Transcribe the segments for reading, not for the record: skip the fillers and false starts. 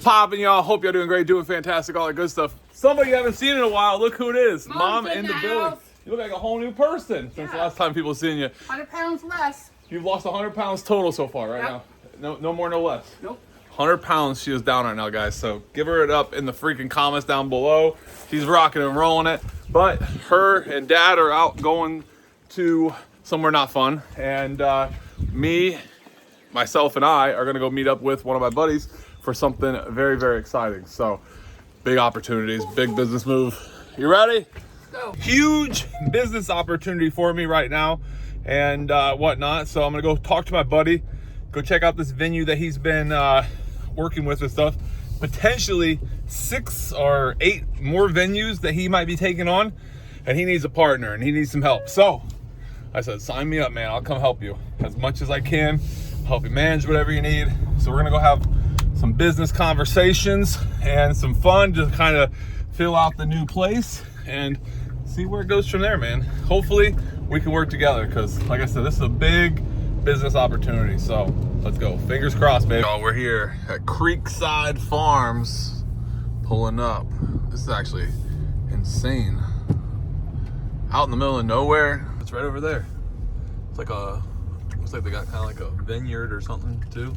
Popping, y'all. Hope y'all doing great, doing fantastic, all that good stuff. Somebody you haven't seen in a while. Look who it is. Mom in the building. You look like a whole new person since the last time people seen you. 100 pounds less. You've lost 100 pounds total so far right now. No more, no less. Nope. 100 pounds she is down right now, guys. So give her it up in the freaking comments down below. She's rocking and rolling it. But her and dad are out going to somewhere not fun. And me, myself, and I are gonna go meet up with one of my buddies for something very, very exciting. So big opportunities, big business move. You ready? Go. Huge business opportunity for me right now and whatnot. So I'm gonna go talk to my buddy, go check out this venue that he's been working with and stuff. Potentially 6 or 8 more venues that he might be taking on, and he needs a partner and he needs some help. So I said, sign me up, man. I'll come help you as much as I can, help you manage whatever you need. So we're gonna go have some business conversations and some fun to kind of fill out the new place and see where it goes from there, man. Hopefully we can work together because, like I said, this is a big business opportunity. So let's go. Fingers crossed, baby. Y'all, we're here at Creekside Farms, pulling up. This is actually insane. Out in the middle of nowhere. It's right over there. It's like looks like they got kind of like a vineyard or something too.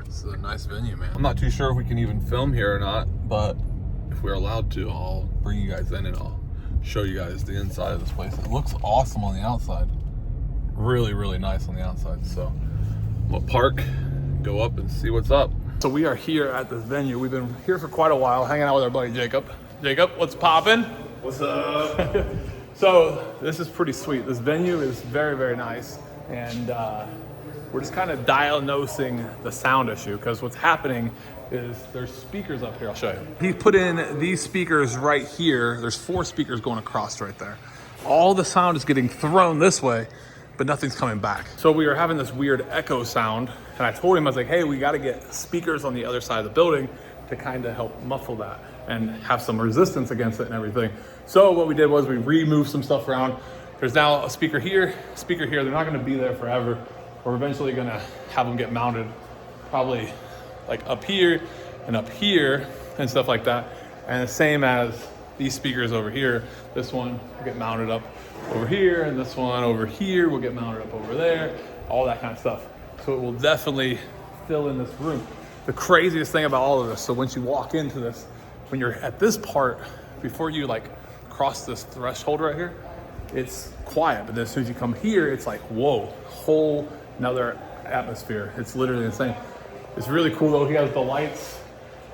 This is a nice venue, man. I'm not too sure if we can even film here or not, but if we're allowed to, I'll bring you guys in and I'll show you guys the inside of this place. It looks awesome on the outside. Really, really nice on the outside. So I'm gonna park, go up and see what's up. So we are here at this venue. We've been here for quite a while, hanging out with our buddy Jacob. Jacob, what's poppin'? What's up? So this is pretty sweet. This venue is very, very nice. And we're just kind of diagnosing the sound issue because what's happening is there's speakers up here. I'll show you. He put in these speakers right here. There's 4 speakers going across right there. All the sound is getting thrown this way, but nothing's coming back. So we were having this weird echo sound, and I told him, I was like, hey, we got to get speakers on the other side of the building to kind of help muffle that and have some resistance against it and everything. So what we did was we removed some stuff around. There's now a speaker here, speaker here. They're not going to be there forever. We're eventually going to have them get mounted probably like up here and stuff like that. And the same as these speakers over here. This one will get mounted up over here, and this one over here will get mounted up over there, all that kind of stuff. So it will definitely fill in this room. The craziest thing about all of this, so once you walk into this, when you're at this part, before you like cross this threshold right here, it's quiet. But then as soon as you come here, it's like, whoa, whole another atmosphere. It's literally insane. It's really cool though. He has the lights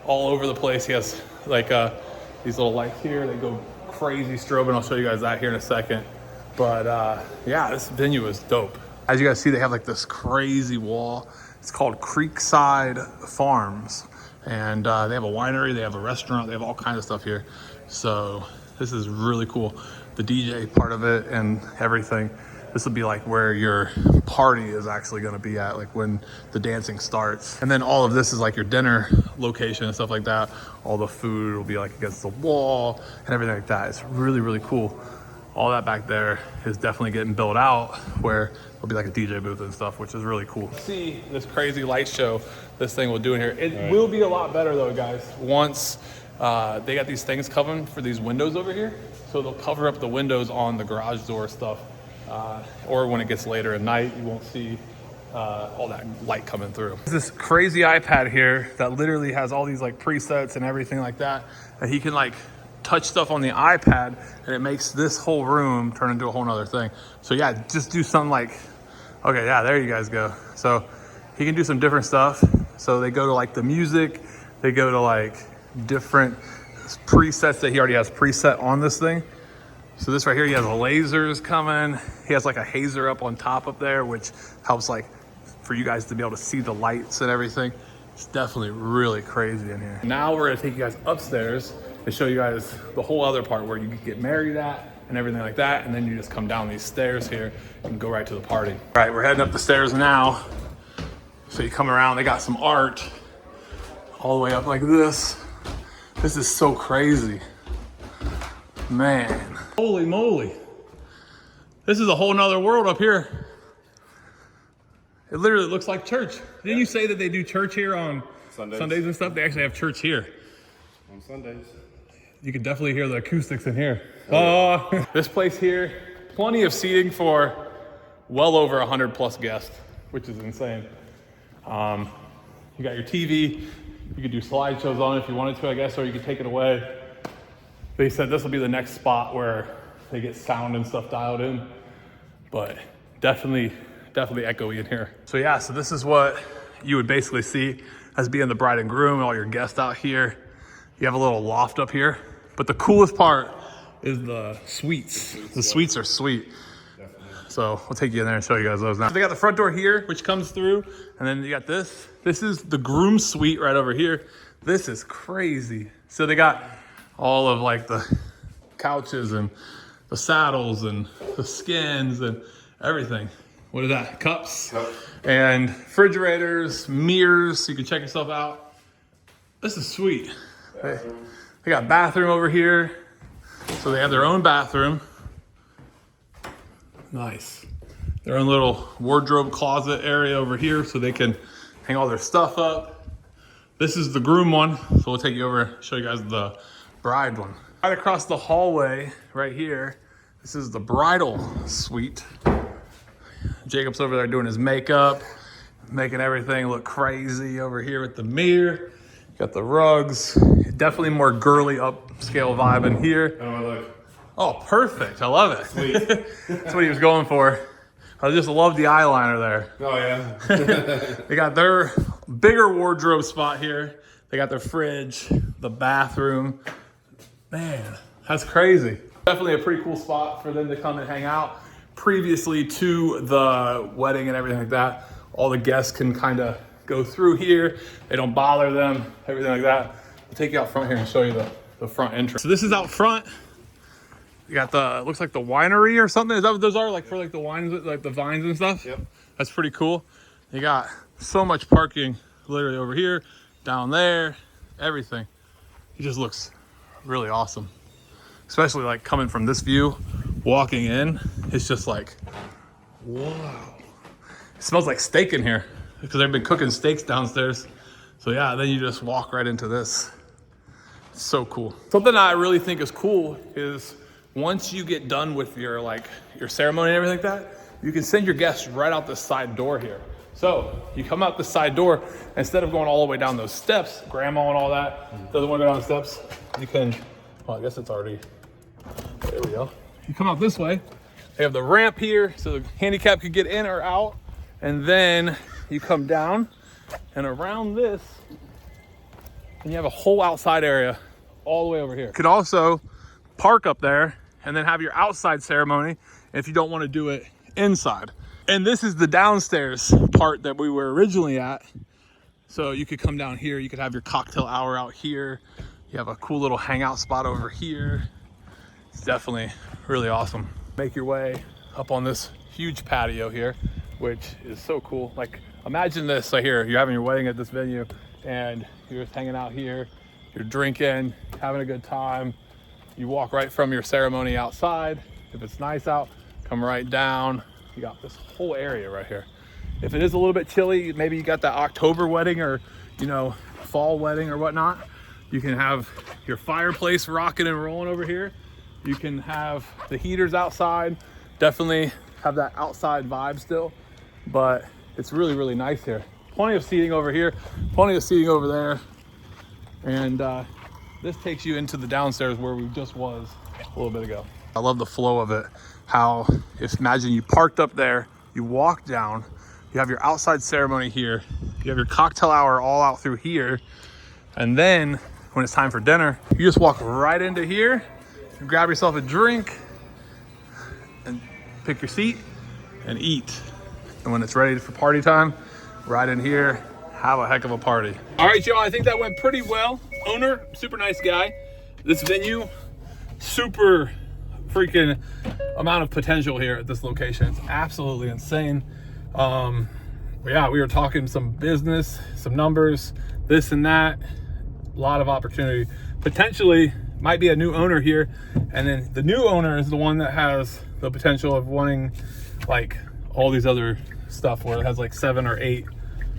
all over the place. He has like these little lights here that go crazy strobing. I'll show you guys that here in a second. But yeah, this venue is dope. As you guys see, they have like this crazy wall. It's called Creekside Farms. And they have a winery, they have a restaurant, they have all kinds of stuff here. So this is really cool. The DJ part of it and everything. This will be like where your party is actually gonna be at, like when the dancing starts. And then all of this is like your dinner location and stuff like that. All the food will be like against the wall and everything like that. It's really, really cool. All that back there is definitely getting built out where there'll be like a DJ booth and stuff, which is really cool. See this crazy light show this thing will do in here. It will be a lot better though, guys, once they got these things coming for these windows over here. So they'll cover up the windows on the garage door stuff. Or when it gets later at night, you won't see all that light coming through. This crazy iPad here that literally has all these like presets and everything like that. And he can like touch stuff on the iPad and it makes this whole room turn into a whole nother thing. So yeah, just do something like, okay, yeah, there you guys go. So he can do some different stuff. So they go to like the music, they go to like different presets that he already has preset on this thing. So this right here, he has lasers coming. He has like a hazer up on top up there, which helps like for you guys to be able to see the lights and everything. It's definitely really crazy in here. Now we're gonna take you guys upstairs and show you guys the whole other part where you can get married at and everything like that. And then you just come down these stairs here and go right to the party. All right, we're heading up the stairs now. So you come around, they got some art all the way up like this. This is so crazy. Man, holy moly. This is a whole nother world up here. It literally looks like church. Didn't you say that they do church here on Sundays and stuff. They actually have church here. On Sundays. You can definitely hear the acoustics in here. Oh, this place here, plenty of seating for well over 100 plus guests, which is insane. You got your TV. You could do slideshows on it if you wanted to, I guess, or you could take it away. They said this will be the next spot where they get sound and stuff dialed in, but definitely echoey in here. So yeah, so this is what you would basically see as being the bride and groom, all your guests out here. You have a little loft up here, but the coolest part is the suites. The suites are sweet. So we'll take you in there and show you guys those now. So they got the front door here, which comes through, and then you got this. This is the groom suite right over here. This is crazy. So they got all of like the couches and the saddles and the skins and everything. What is that? Cups and refrigerators, mirrors, so you can check yourself out. This is sweet. They got bathroom over here. So they have their own bathroom. Nice. Their own little wardrobe closet area over here so they can hang all their stuff up. This is the groom one. So we'll take you over, show you guys the bride one. Right across the hallway right here, this is the bridal suite. Jacob's over there doing his makeup, making everything look crazy over here with the mirror. Got the rugs. Definitely more girly upscale vibe in here. How do I look? Oh, perfect. I love it. Sweet. That's what he was going for. I just love the eyeliner there. Oh, yeah. They got their bigger wardrobe spot here. They got their fridge, the bathroom. Man, that's crazy. Definitely a pretty cool spot for them to come and hang out. Previously to the wedding and everything like that, all the guests can kind of go through here. They don't bother them, everything like that. I'll take you out front here and show you the front entrance. So this is out front. You got the, it looks like the winery or something. Is that what those are? Like for like the wines, like the vines and stuff? Yep. That's pretty cool. You got so much parking literally over here, down there, everything. It just looks really awesome. Especially like coming from this view, walking in, it's just like, wow. It smells like steak in here because they've been cooking steaks downstairs. So yeah, then you just walk right into this. It's so cool. Something I really think is cool is once you get done with your ceremony and everything like that, you can send your guests right out the side door here. So you come out the side door, instead of going all the way down those steps, grandma and all that doesn't want to go down the steps, you can, well, I guess it's already, there we go. You come out this way, they have the ramp here so the handicap could get in or out, and then you come down and around this, and you have a whole outside area all the way over here. You could also park up there and then have your outside ceremony if you don't want to do it inside. And this is the downstairs part that we were originally at. So you could come down here, you could have your cocktail hour out here. You have a cool little hangout spot over here. It's definitely really awesome. Make your way up on this huge patio here, which is so cool. Like imagine this right here, you're having your wedding at this venue and you're just hanging out here, you're drinking, having a good time. You walk right from your ceremony outside. If it's nice out, come right down. You got this whole area right here. If it is a little bit chilly, maybe you got that October wedding or, you know, fall wedding or whatnot, you can have your fireplace rocking and rolling over here. You can have the heaters outside. Definitely have that outside vibe still, but it's really, really nice here. Plenty of seating over here, plenty of seating over there. And this takes you into the downstairs where we just was a little bit ago. I love the flow of it. How, if imagine you parked up there, you walk down, you have your outside ceremony here, you have your cocktail hour all out through here, and then when it's time for dinner, you just walk right into here, you grab yourself a drink, and pick your seat and eat. And when it's ready for party time, right in here, have a heck of a party. All right, y'all, I think that went pretty well. Owner, super nice guy. This venue, super freaking amount of potential here at this location. It's absolutely insane. Yeah, we were talking some business, some numbers, this and that, a lot of opportunity. Potentially might be a new owner here, and then the new owner is the one that has the potential of wanting like all these other stuff where it has like 7 or 8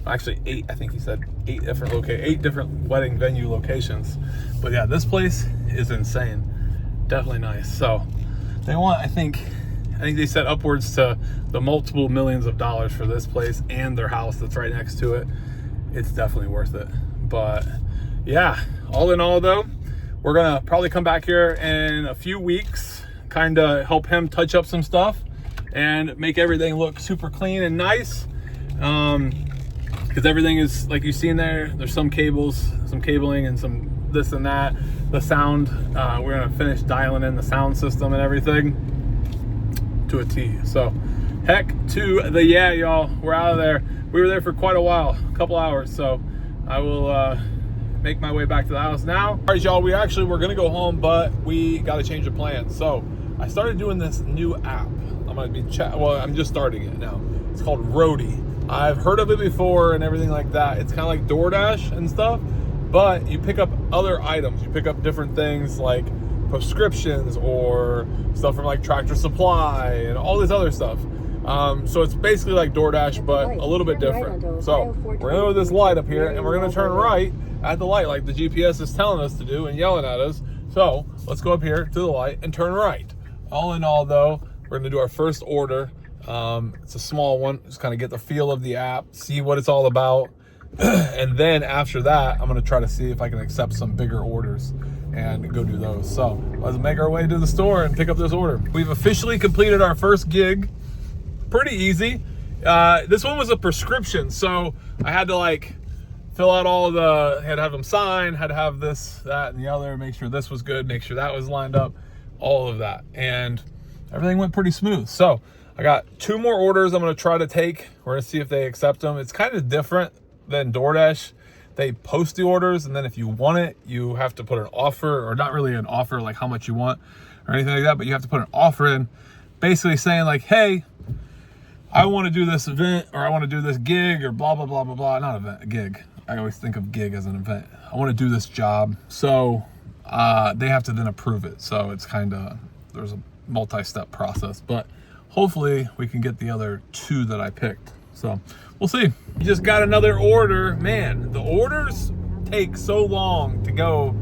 Actually 8, I think he said 8 different wedding venue locations. But yeah, this place is insane. Definitely nice. So they want, I think they said upwards to the multiple millions of dollars for this place and their house that's right next to it. It's definitely worth it. But yeah, all in all though, we're gonna probably come back here in a few weeks, kind of help him touch up some stuff and make everything look super clean and nice. Because everything is, like you've seen there's some cables, some cabling and some this and that. The sound, we're gonna finish dialing in the sound system and everything to a T. So heck to the yeah, y'all. We're out of there. We were there for quite a while, a couple hours. So I will make my way back to the house now. All right, y'all, we're gonna go home, but we gotta change the plan. So I started doing this new app. I'm just starting it now. It's called Roadie. I've heard of it before and everything like that. It's kind of like DoorDash and stuff, but you pick up other items. You pick up different things like prescriptions or stuff from like Tractor Supply and all this other stuff. So it's basically like DoorDash, but a little bit different. So we're gonna go to this light up here and we're gonna turn right at the light like the GPS is telling us to do and yelling at us. So let's go up here to the light and turn right. All in all though, we're gonna do our first order. It's a small one, just kind of get the feel of the app, see what it's all about. And then after that, I'm gonna try to see if I can accept some bigger orders and go do those. So let's make our way to the store and pick up this order. We've officially completed our first gig. Pretty easy. This one was a prescription, so I had to like fill out had to have them sign, had to have this, that, and the other, make sure this was good, make sure that was lined up, all of that. And everything went pretty smooth. So I got 2 more orders I'm gonna try to take. We're gonna see if they accept them. It's kind of different than DoorDash. They post the orders, and then if you want it, you have to put an offer, or not really an offer like how much you want or anything like that, but you have to put an offer in, basically saying like, hey, I want to do this event, or I want to do this gig, or blah, blah, blah, blah, blah. Not event, a gig. I always think of gig as an event. I want to do this job. So they have to then approve it. So it's kind of, there's a multi-step process, but hopefully we can get the other 2 that I picked. So we'll see. We just got another order. Man, the orders take so long to go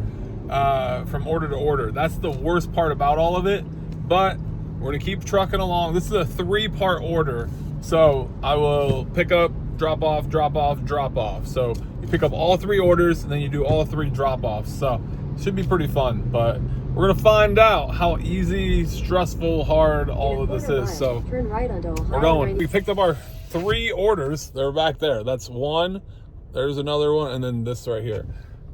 from order to order. That's the worst part about all of it, but we're gonna keep trucking along. This is a 3-part order. So I will pick up, drop off, drop off, drop off. So you pick up all 3 orders and then you do all 3 drop offs. So it should be pretty fun, but we're gonna find out how easy, stressful, hard all of this is. So turn right onto Ohio. We're going. We picked up our 3 orders. They're back there. That's 1. There's another one, and then this right here.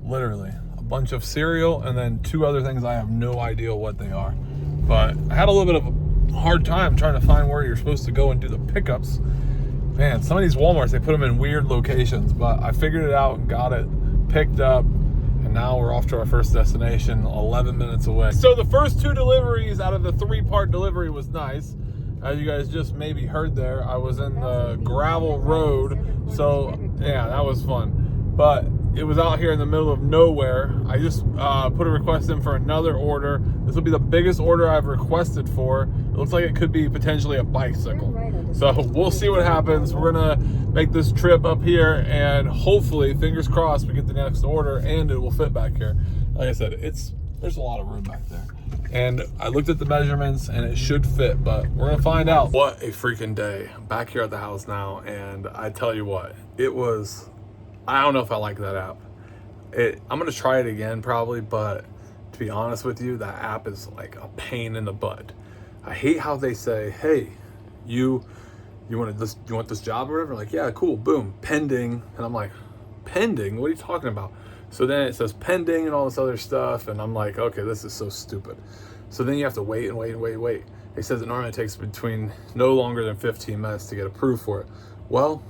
Literally a bunch of cereal and then 2 other things I have no idea what they are. But I had a little bit of a hard time trying to find where you're supposed to go and do the pickups. Man, some of these Walmarts, they put them in weird locations, but I figured it out and got it picked up. And now we're off to our first destination, 11 minutes away. So the first 2 deliveries out of the 3-part delivery was nice. As you guys just maybe heard there, I was in the gravel road. So yeah, that was fun. But it was out here in the middle of nowhere. I just put a request in for another order. This will be the biggest order I've requested for. It looks like it could be potentially a bicycle. So we'll see what happens. We're gonna make this trip up here and hopefully, fingers crossed, we get the next order and it will fit back here. Like I said, there's a lot of room back there. And I looked at the measurements and it should fit, but we're gonna find out. What a freaking day. I'm back here at the house now, and I tell you what, it was, I don't know if I like that app. I'm gonna try it again probably, but to be honest with you, that app is like a pain in the butt. I hate how they say, hey, you want this job or whatever? Like, yeah, cool, boom, pending. And I'm like, pending? What are you talking about? So then it says pending and all this other stuff, and I'm like, okay, this is so stupid. So then you have to wait and wait and wait and wait. It says it normally takes between no longer than 15 minutes to get approved for it. Well,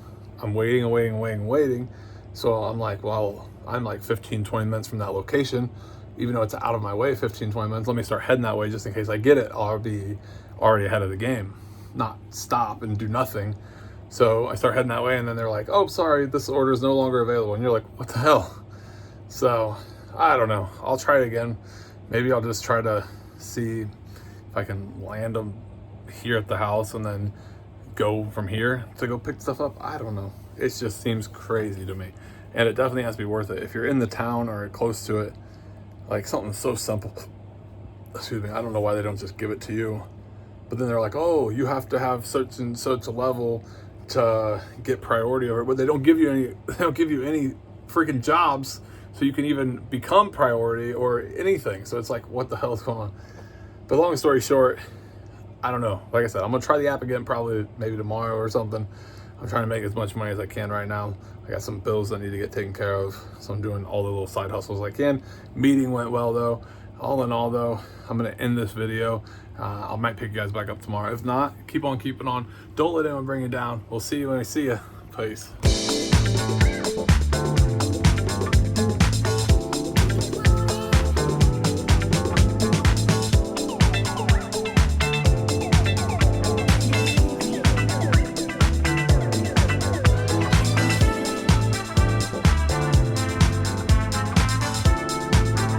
I'm waiting and waiting and waiting and waiting. So I'm like, well, I'm like 15, 20 minutes from that location, even though it's out of my way, 15, 20 minutes. Let me start heading that way just in case I get it. I'll be already ahead of the game, not stop and do nothing. So I start heading that way, and then they're like, oh, sorry, this order is no longer available. And you're like, what the hell? So I don't know. I'll try it again. Maybe I'll just try to see if I can land them here at the house and then go from here to go pick stuff up. I don't know. it just seems crazy to me. And it definitely has to be worth it. If you're in the town or close to it, like something so simple, excuse me, I don't know why they don't just give it to you. But then they're like, oh, you have to have such and such a level to get priority over it. But they don't give you any freaking jobs so you can even become priority or anything. So it's like, what the hell is going on? But long story short, I don't know. Like I said, I'm gonna try the app again probably maybe tomorrow or something. I'm trying to make as much money as I can right now. I got some bills that need to get taken care of, so I'm doing all the little side hustles I can. Meeting went well though. All in all though, I'm gonna end this video. I might pick you guys back up tomorrow. If not, keep on keeping on. Don't let anyone bring you down. We'll see you when I see you. Peace.